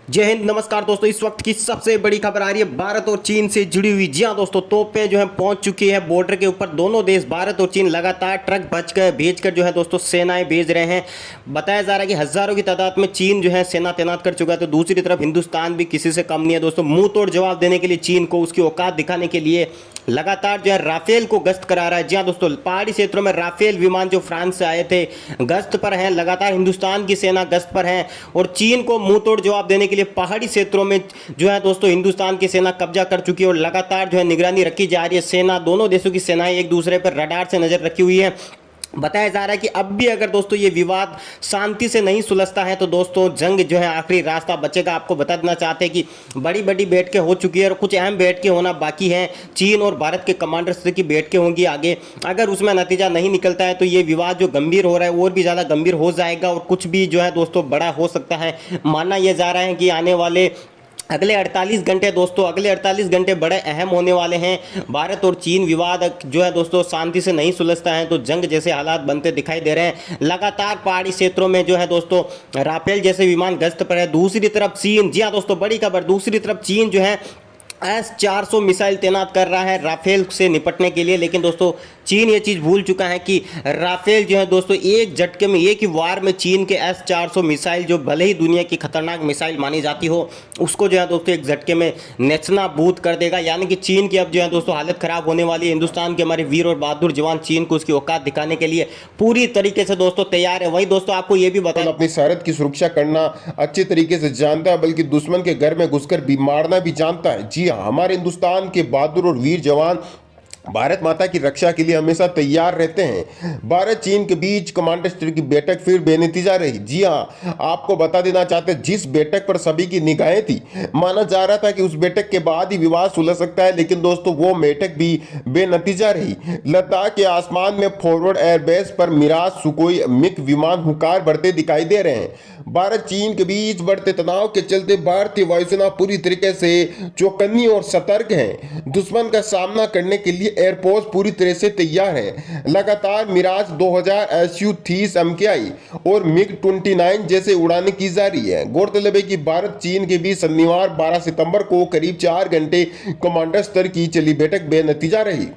जय हिंद, नमस्कार दोस्तों। इस वक्त की सबसे बड़ी खबर आ रही है भारत और चीन से जुड़ी हुई। जी हाँ दोस्तों, तोपें जो है पहुंच चुकी है बॉर्डर के ऊपर। दोनों देश भारत और चीन लगातार ट्रक भेजकर जो है दोस्तों सेनाएं भेज रहे हैं। बताया जा रहा है कि हजारों की तादाद में चीन जो है सेना तैनात कर चुका है। तो दूसरी तरफ हिंदुस्तान भी किसी से कम नहीं है दोस्तों। मुंह तोड़ जवाब देने के लिए चीन को उसकी औकात दिखाने के लिए लगातार जो है राफेल को गश्त करा रहा है। जी हाँ दोस्तों, पहाड़ी क्षेत्रों में राफेल विमान जो फ्रांस से आए थे गश्त पर हैं। लगातार हिंदुस्तान की सेना गश्त पर है और चीन को मुंह तोड़ जवाब देने के लिए पहाड़ी क्षेत्रों में जो है दोस्तों हिंदुस्तान की सेना कब्जा कर चुकी है और लगातार जो है निगरानी रखी जा रही है। सेना, दोनों देशों की सेनाएं एक दूसरे पर रडार से नजर रखी हुई है। बताया जा रहा है कि अब भी अगर दोस्तों ये विवाद शांति से नहीं सुलझता है तो दोस्तों जंग जो है आखिरी रास्ता बचेगा। आपको बता देना चाहते हैं कि बड़ी बड़ी बैठकें हो चुकी है और कुछ अहम बैठकें होना बाकी हैं। चीन और भारत के कमांडर स्तर की बैठकें होंगी आगे। अगर उसमें नतीजा नहीं निकलता है तो ये विवाद जो गंभीर हो रहा है और भी ज़्यादा गंभीर हो जाएगा और कुछ भी जो है दोस्तों बड़ा हो सकता है। माना यह जा रहा है कि आने वाले अगले 48 घंटे दोस्तों, अगले 48 घंटे बड़े अहम होने वाले हैं। भारत और चीन विवाद जो है दोस्तों शांति से नहीं सुलझता है तो जंग जैसे हालात बनते दिखाई दे रहे हैं। लगातार पहाड़ी क्षेत्रों में जो है दोस्तों राफेल जैसे विमान गश्त पर है। दूसरी तरफ चीन, जी हाँ दोस्तों बड़ी खबर, दूसरी तरफ चीन जो है S-400 मिसाइल तैनात कर रहा है राफेल से निपटने के लिए। लेकिन दोस्तों चीन ये चीज़ भूल चुका है कि राफेल जो है दोस्तों एक झटके में, एक ही वार में चीन के S-400 मिसाइल जो भले ही दुनिया की खतरनाक मिसाइल मानी जाती हो उसको जो है दोस्तों एक झटके में नेस्तनाबूद कर देगा। यानी कि चीन की अब जो है दोस्तों हालत खराब होने वाली है। हिंदुस्तान के हमारे वीर और बहादुर जवान चीन को उसकी औकात दिखाने के लिए पूरी तरीके से दोस्तों तैयार है। वही दोस्तों आपको ये भी बताया, अपनी सरहद की सुरक्षा करना अच्छे तरीके से जानता है, बल्कि दुश्मन के घर में घुसकर भी मारना भी जानता है। जी हाँ, हमारे हिंदुस्तान के बहादुर और वीर जवान भारत माता की रक्षा के लिए हमेशा तैयार रहते हैं। भारत चीन के बीच कमांडर स्तर की बैठक फिर बेनतीजा रही। जी हाँ, आपको बता देना चाहते हैं जिस बैठक पर सभी की निगाहें थी, माना जा रहा था कि उस बैठक के बाद ही विवाद सुलझ सकता है, लेकिन दोस्तों वो बैठक भी बेनतीजा रही। लद्दाख के आसमान में फॉरवर्ड एयरबेस पर मिराज, सुकोई, मिग विमान हुंकार भरते दिखाई दे रहे हैं। भारत चीन के बीच बढ़ते तनाव के चलते भारतीय वायुसेना पूरी तरीके से चौकन्नी और सतर्क है। दुश्मन का सामना करने के लिए एयरफोर्स पूरी तरह से तैयार है। लगातार मिराज 2000, Su-30 MKI और मिग-29 जैसे उड़ानें की जा रही है। गौरतलब है कि भारत चीन के बीच शनिवार 12 सितंबर को करीब 4 घंटे कमांडर स्तर की चली बैठक बेनतीजा रही।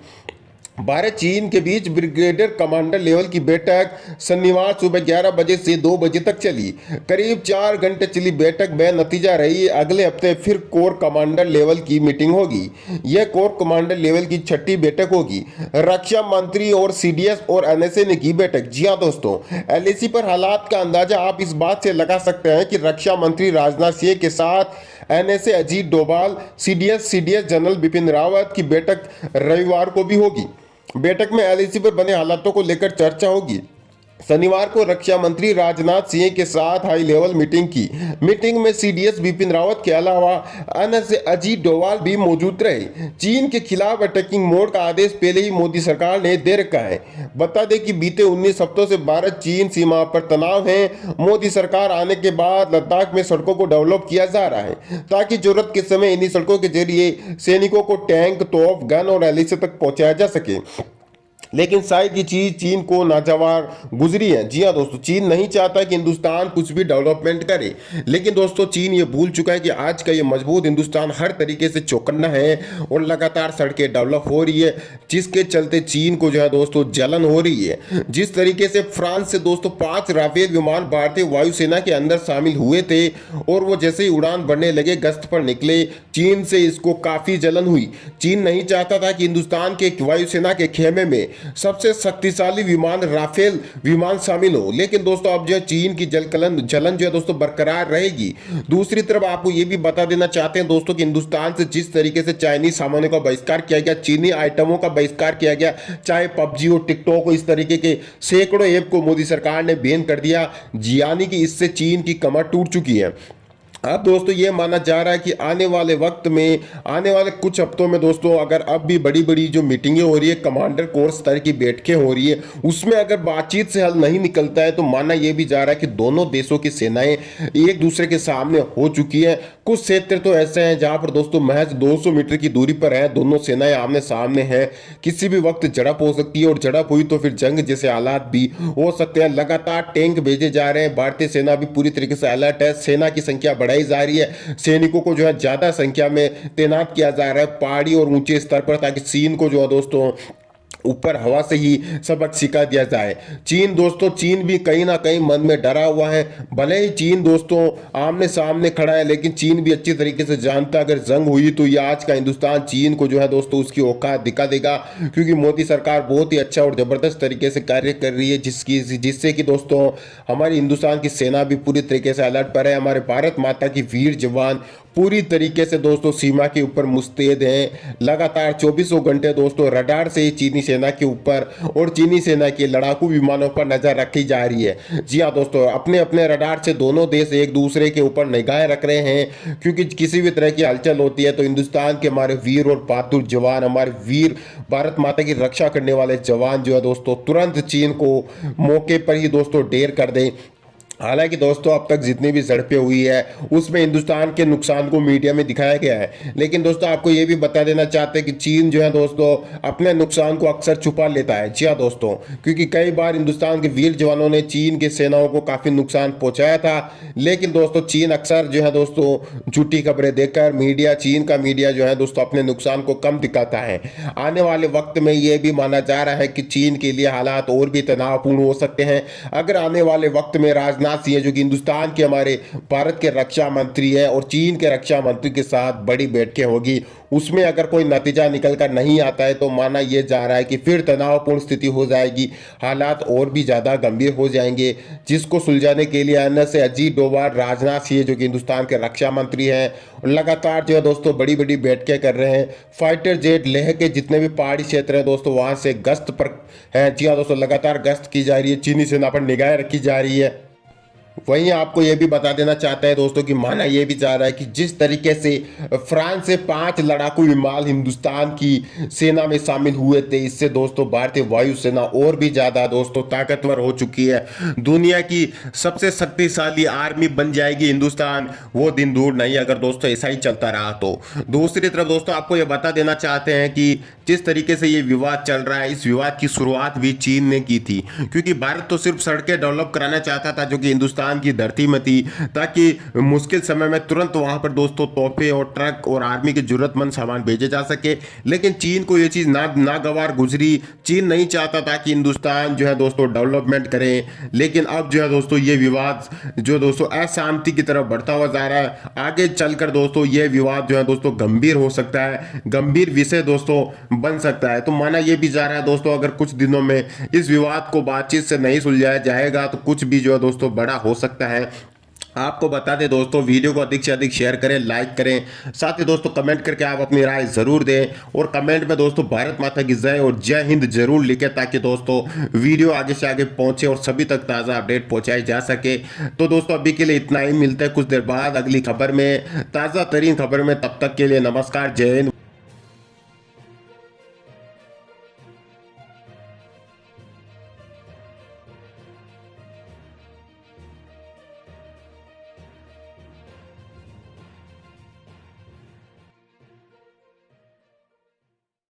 भारत चीन के बीच ब्रिगेडियर कमांडर लेवल की बैठक शनिवार सुबह 11 बजे से 2 बजे तक चली। करीब 4 घंटे चली बैठक बेनतीजा रही। अगले हफ्ते फिर कोर कमांडर लेवल की मीटिंग होगी। यह कोर कमांडर लेवल की 6ठी बैठक होगी। रक्षा मंत्री और CDS और NSA ने की बैठक। जी हाँ दोस्तों, LAC पर हालात का अंदाजा आप इस बात से लगा सकते हैं कि रक्षा मंत्री राजनाथ सिंह के साथ NSA Ajit Doval, CDS general Bipin Rawat की बैठक रविवार को भी होगी। बैठक में LAC पर बने हालातों को लेकर चर्चा होगी। शनिवार को रक्षा मंत्री राजनाथ सिंह के साथ हाई लेवल मीटिंग की। मीटिंग में CDS बिपिन रावत के अलावा NSA अजीत डोभाल भी मौजूद रहे। चीन के खिलाफ अटैकिंग मोड का आदेश पहले ही मोदी सरकार ने दे रखा है। बता दें कि बीते 19 हफ्तों से भारत चीन सीमा पर तनाव है। मोदी सरकार आने के बाद लद्दाख में सड़कों को डेवलप किया जा रहा है ताकि जरूरत के समय इन्हीं सड़कों के जरिए सैनिकों को टैंक, तोप, गन और LAC तक पहुंचाया जा सके। लेकिन शायद ये चीज चीन को नागवार गुजरी है। जी हाँ दोस्तों, चीन नहीं चाहता कि हिंदुस्तान कुछ भी डेवलपमेंट करे, लेकिन दोस्तों चीन ये भूल चुका है कि आज का ये मजबूत हिंदुस्तान हर तरीके से चौकन्ना है और लगातार सड़कें डेवलप हो रही है, जिसके चलते चीन को जो है दोस्तों जलन हो रही है। जिस तरीके से फ्रांस से दोस्तों 5 राफेल विमान भारतीय वायुसेना के अंदर शामिल हुए थे और वो जैसे ही उड़ान भरने लगे, गश्त पर निकले, चीन से इसको काफी जलन हुई। चीन नहीं चाहता था कि हिंदुस्तान के वायुसेना के खेमे में सबसे शक्तिशाली विमान राफेल विमान शामिल हो। लेकिन दोस्तों अब जो है चीन की जलन जो है दोस्तों बरकरार रहेगी। दूसरी तरफ आपको ये भी बता देना चाहते हैं दोस्तों कि हिंदुस्तान से जिस तरीके से चाइनीज सामानों का बहिष्कार किया गया, चीनी आइटमों का बहिष्कार किया गया, चाहे PUBG हो, टिकटॉक हो, इस तरीके के सैकड़ों ऐप को मोदी सरकार ने बैन कर दिया। यानी कि इससे चीन की कमर टूट चुकी है। अब दोस्तों ये माना जा रहा है कि आने वाले वक्त में, आने वाले कुछ हफ्तों में दोस्तों, अगर अब भी बड़ी बड़ी जो मीटिंगें हो रही है, कमांडर कोर स्तर की बैठकें हो रही है, उसमें अगर बातचीत से हल नहीं निकलता है तो माना यह भी जा रहा है कि दोनों देशों की सेनाएं एक दूसरे के सामने हो चुकी है। कुछ क्षेत्र तो ऐसे हैं जहां पर दोस्तों महज 200 मीटर की दूरी पर है, दोनों सेनाएं आमने सामने हैं। किसी भी वक्त झड़प हो सकती है और झड़प हुई तो फिर जंग जैसे हालात भी हो सकते हैं। लगातार टैंक भेजे जा रहे हैं, भारतीय सेना भी पूरी तरीके से अलर्ट है, सेना की संख्या बढ़ाई बढ़ाई जा रही है। सैनिकों को जो है ज्यादा संख्या में तैनात किया जा रहा है पहाड़ी और ऊंचे स्तर पर, ताकि चीन को जो है दोस्तों ऊपर हवा से ही सबक सिखा दिया जाए। चीन भी कहीं ना कहीं मन में डरा हुआ है। भले ही चीन दोस्तों आमने सामने खड़ा है, लेकिन चीन भी अच्छी तरीके से जानता है अगर जंग हुई तो ये आज का हिंदुस्तान चीन को जो है दोस्तों उसकी औकात दिखा देगा, क्योंकि मोदी सरकार बहुत ही अच्छा और जबरदस्त तरीके से कार्य कर रही है, जिससे कि दोस्तों हमारी हिंदुस्तान की सेना भी पूरी तरीके से अलर्ट पर है। हमारे भारत माता की वीर जवान पूरी तरीके से दोस्तों सीमा के ऊपर मुस्तैद हैं। लगातार 24 घंटे दोस्तों रडार से ही चीनी सेना के ऊपर और चीनी सेना के लड़ाकू विमानों पर नजर रखी जा रही है। जी हाँ दोस्तों, अपने अपने रडार से दोनों देश एक दूसरे के ऊपर निगाहें रख रहे हैं, क्योंकि किसी भी तरह की हलचल होती है तो हिंदुस्तान के हमारे वीर और बहादुर जवान, हमारे वीर भारत माता की रक्षा करने वाले जवान जो है दोस्तों तुरंत चीन को मौके पर ही दोस्तों ढेर कर दें। हालांकि दोस्तों अब तक जितनी भी झड़पें हुई है उसमें हिंदुस्तान के नुकसान को मीडिया में दिखाया गया है, लेकिन दोस्तों आपको ये भी बता देना चाहते हैं कि चीन जो है दोस्तों अपने नुकसान को अक्सर छुपा लेता है। जी हाँ दोस्तों, क्योंकि कई बार हिंदुस्तान के वीर जवानों ने चीन के सेनाओं को काफ़ी नुकसान पहुंचाया था, लेकिन दोस्तों चीन अक्सर जो है दोस्तों झूठी खबरें देकर चीन का मीडिया जो है दोस्तों अपने नुकसान को कम दिखाता है। आने वाले वक्त में ये भी माना जा रहा है कि चीन के लिए हालात और भी तनावपूर्ण हो सकते हैं अगर आने वाले वक्त में राजनाथ सिंह जो कि हिंदुस्तान के हमारे भारत के रक्षा मंत्री है और चीन के रक्षा मंत्री के साथ बड़ी बैठकें होगी, उसमें अगर कोई नतीजा निकल कर नहीं आता है तो माना यह जा रहा है कि फिर तनावपूर्ण स्थिति हो जाएगी, हालात और भी ज़्यादा गंभीर हो जाएंगे, जिसको सुलझाने के लिए अन्य से अजीत डोभाल राजनाथ सिंह जो कि हिंदुस्तान के रक्षा मंत्री हैं लगातार जो है दोस्तों बड़ी बड़ी बैठकें कर रहे हैं। फाइटर जेट लेह के जितने भी पहाड़ी क्षेत्र हैं दोस्तों वहाँ से गश्त पर हैं। जी हाँ दोस्तों, लगातार गश्त की जा रही है, चीनी सेना पर निगाहें रखी जा रही है। वहीं आपको यह भी बता देना चाहता है दोस्तों कि माना यह भी जा रहा है कि जिस तरीके से फ्रांस से 5 लड़ाकू विमान हिंदुस्तान की सेना में शामिल हुए थे, इससे दोस्तों भारतीय वायुसेना और भी ज़्यादा दोस्तों ताकतवर हो चुकी है। दुनिया की सबसे शक्तिशाली आर्मी बन जाएगी हिंदुस्तान, वो दिन दूर नहीं अगर दोस्तों ऐसा ही चलता रहा तो। दूसरी तरफ दोस्तों आपको यह बता देना चाहते हैं कि जिस तरीके से ये विवाद चल रहा है, इस विवाद की शुरुआत भी चीन ने की थी, क्योंकि भारत तो सिर्फ सड़कें डेवलप कराना चाहता था जो कि हिंदुस्तान की धरती में थी, ताकि मुश्किल समय में तुरंत वहां पर दोस्तों तोहफे और ट्रक और आर्मी के जरूरतमंद सामान भेजे जा सके। लेकिन चीन को ये चीज़ नागवार गुजरी। चीन नहीं चाहता था कि हिंदुस्तान जो है दोस्तों डेवलपमेंट करे, लेकिन अब जो है दोस्तों ये विवाद जो दोस्तों अशांति की तरफ बढ़ता हुआ जा रहा है। आगे चलकर दोस्तों ये विवाद जो है दोस्तों गंभीर हो सकता है, गंभीर विषय दोस्तों बन सकता है। तो माना यह भी जा रहा है दोस्तों अगर कुछ दिनों में इस विवाद को बातचीत से नहीं सुलझाया जाएगा तो कुछ भी जो है दोस्तों बड़ा हो सकता है। आपको बता दें दोस्तों वीडियो को अधिक से अधिक शेयर करें, लाइक करें, साथ ही दोस्तों कमेंट करके आप अपनी राय जरूर दें और कमेंट में दोस्तों भारत माता की जय और जय हिंद जरूर लिखें, ताकि दोस्तों वीडियो आगे से आगे पहुंचे और सभी तक ताज़ा अपडेट पहुंचाई जा सके। तो दोस्तों अभी के लिए इतना ही, मिलता है कुछ देर बाद अगली खबर में, ताज़ा तरीन खबर में। तब तक के लिए नमस्कार, जय हिंद।